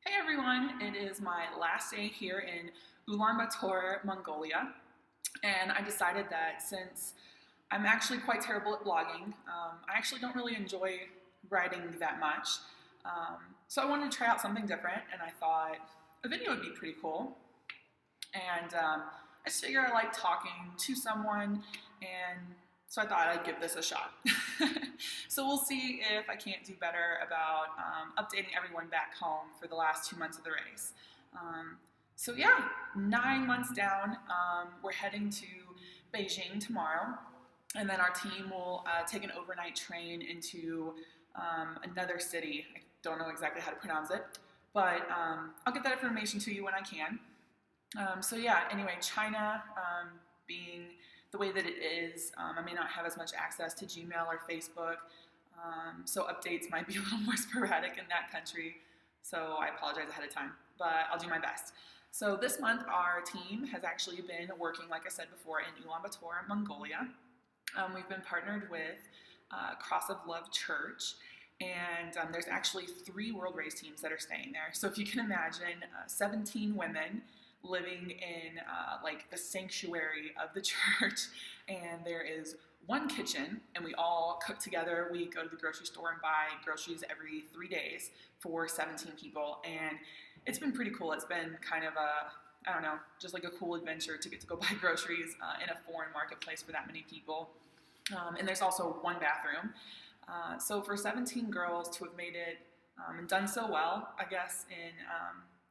Hey everyone, it is my last day here in Ulaanbaatar, Mongolia, and I decided that since I'm actually quite terrible at blogging, I actually don't really enjoy writing that much. So I wanted to try out something different, and I thought a video would be pretty cool. And I just figured I like talking to someone, and so I thought I'd give this a shot. So we'll see if I can't do better about updating everyone back home for the last 2 months of the race. So yeah, 9 months down, we're heading to Beijing tomorrow, and then our team will take an overnight train into another city. I don't know exactly how to pronounce it, but I'll get that information to you when I can. So yeah, anyway, China being the way that it is, I may not have as much access to Gmail or Facebook, so updates might be a little more sporadic in that country. So I apologize ahead of time, but I'll do my best. So this month, our team has actually been working, like I said before, in Ulaanbaatar, Mongolia. We've been partnered with Cross of Love Church, and there's actually 3 World Race teams that are staying there. So if you can imagine, 17 women living in like the sanctuary of the church, and there is one kitchen, and we all cook together. We go to the grocery store and buy groceries every 3 days for 17 people, and it's been pretty cool. It's been kind of I don't know, just like a cool adventure to get to go buy groceries in a foreign marketplace for that many people. And there's also one bathroom. So for 17 girls to have made it and done so well, I guess,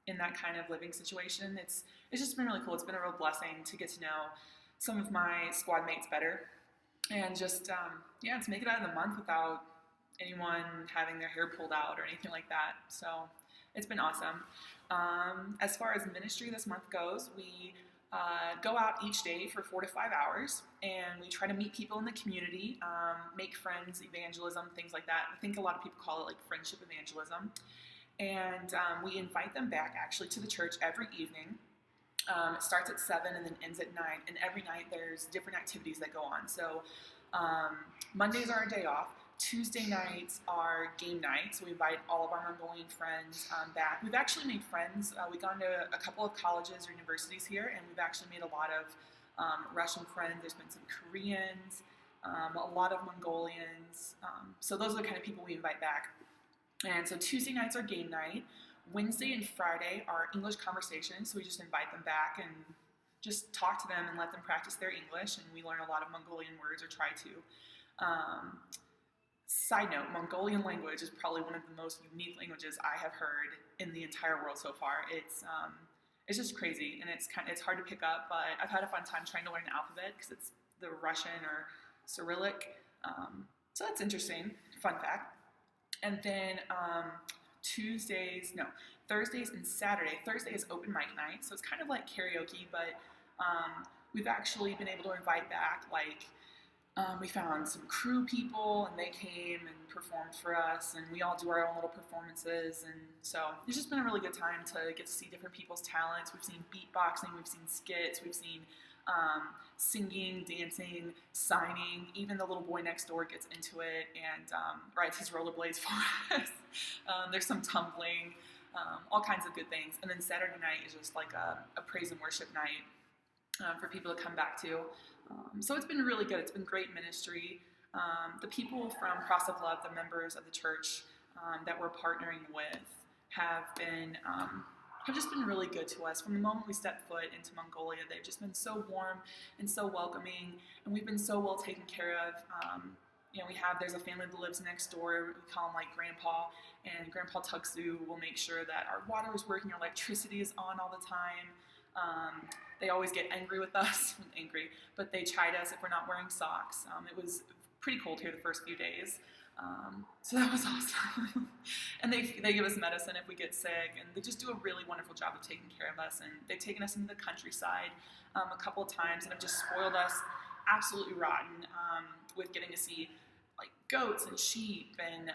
in that kind of living situation, it's just been really cool. It's been a real blessing to get to know some of my squad mates better, and just to make it out of the month without anyone having their hair pulled out or anything like that. So it's been awesome. As far as ministry this month goes, we go out each day for 4 to 5 hours, and we try to meet people in the community, make friends, evangelism, things like that. I think a lot of people call it like friendship evangelism. And we invite them back actually to the church every evening. It starts at 7 and then ends at 9, and every night there's different activities that go on. So Mondays are our day off. Tuesday nights are game nights, so we invite all of our Mongolian friends back. We've actually made friends. We've gone to a couple of colleges or universities here, and we've actually made a lot of Russian friends. There's been some Koreans, a lot of Mongolians. So those are the kind of people we invite back. And so Tuesday nights are game night. Wednesday and Friday are English conversations, so we just invite them back and just talk to them and let them practice their English, and we learn a lot of Mongolian words, or try to. Side note, Mongolian language is probably one of the most unique languages I have heard in the entire world so far. It's just crazy, and it's hard to pick up, but I've had a fun time trying to learn the alphabet because it's the Russian or Cyrillic. So that's interesting, fun fact. And then Thursdays and Saturday. Thursday is open mic night, so it's kind of like karaoke, but we've actually been able to invite back, we found some crew people, and they came and performed for us, and we all do our own little performances, and so it's just been a really good time to get to see different people's talents. We've seen beatboxing, we've seen skits, we've seen singing, dancing, signing. Even the little boy next door gets into it and rides his rollerblades for us. There's some tumbling, all kinds of good things. And then Saturday night is just like a praise and worship night for people to come back to. So it's been really good. It's been great ministry. The people from Cross of Love, the members of the church that we're partnering with, have just been really good to us. From the moment we stepped foot into Mongolia, they've just been so warm and so welcoming, and we've been so well taken care of. There's a family that lives next door. We call him like Grandpa, and Grandpa Tuksu will make sure that our water is working, our electricity is on all the time. They always get angry with us, but they chide us if we're not wearing socks. It was pretty cold here the first few days. So that was awesome. And they give us medicine if we get sick, and they just do a really wonderful job of taking care of us. And they've taken us into the countryside a couple of times, and have just spoiled us absolutely rotten with getting to see like goats and sheep and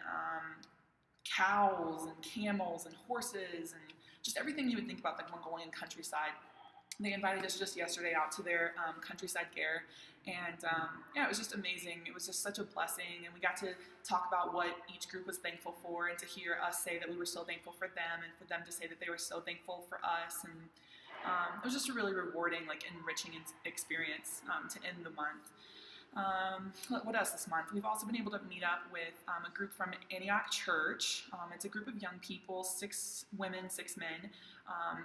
cows and camels and horses and just everything you would think about the Mongolian countryside. They invited us just yesterday out to their countryside fair, and yeah, it was just amazing. It was just such a blessing, and we got to talk about what each group was thankful for, and to hear us say that we were so thankful for them, and for them to say that they were so thankful for us. And it was just a really rewarding, like enriching experience to end the month. What else this month? We've also been able to meet up with a group from Antioch Church. It's a group of young people, 6 women, 6 men,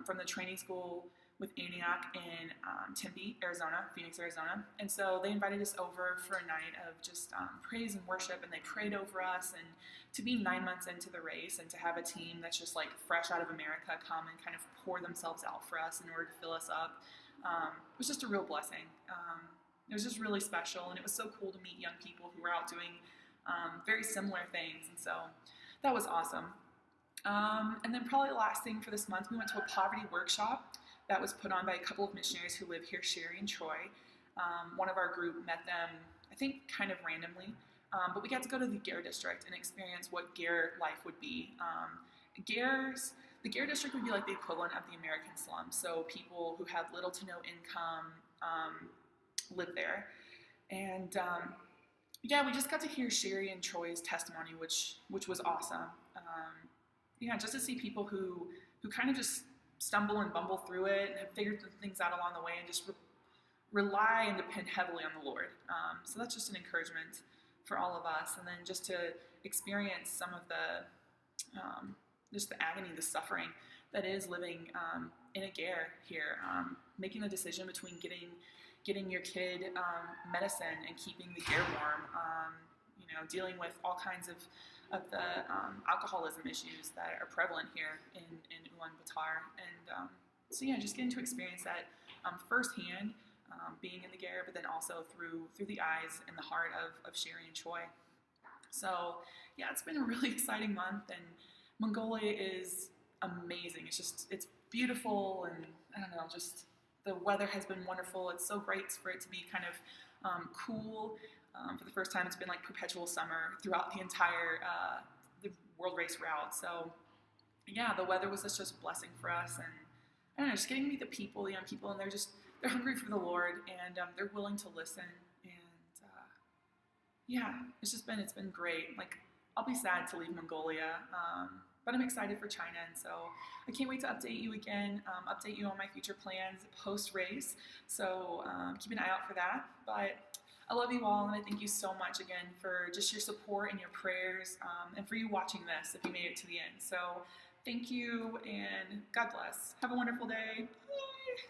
from the training school with Antioch in Tempe, Arizona, Phoenix, Arizona. And so they invited us over for a night of just praise and worship, and they prayed over us. And to be 9 months into the race and to have a team that's just like fresh out of America come and kind of pour themselves out for us in order to fill us up, was just a real blessing. It was just really special, and it was so cool to meet young people who were out doing very similar things, and so that was awesome. And then probably the last thing for this month, we went to a poverty workshop that was put on by a couple of missionaries who live here, Sherry and Troy. One of our group met them, I think, kind of randomly, but we got to go to the Gare district and experience what Gare life would be. The Gare district would be like the equivalent of the American slums, so people who have little to no income live there. And yeah, we just got to hear Sherry and Troy's testimony, which was awesome. Yeah, just to see people who kind of just stumble and bumble through it and have figured things out along the way, and just rely and depend heavily on the Lord. So that's just an encouragement for all of us. And then just to experience some of the just the agony, the suffering that is living in a Gare here, making the decision between getting your kid medicine and keeping the Gare warm, dealing with all kinds of the alcoholism issues that are prevalent here in Ulaanbaatar. And so yeah, just getting to experience that firsthand, being in the Gare, but then also through the eyes and the heart of Sherry and Troy. So yeah, it's been a really exciting month, and Mongolia is amazing. It's beautiful, and I don't know, just the weather has been wonderful. It's so great for it to be kind of cool. For the first time, it's been like perpetual summer throughout the entire the world race route. So yeah, the weather was just a blessing for us, and I don't know, just getting to meet the young people, and they're hungry for the Lord, and they're willing to listen. And yeah, it's been great. Like, I'll be sad to leave Mongolia, but I'm excited for China, and so I can't wait to update you again, update you on my future plans post-race. So keep an eye out for that. But I love you all, and I thank you so much again for just your support and your prayers, and for you watching this if you made it to the end. So thank you, and God bless. Have a wonderful day. Bye.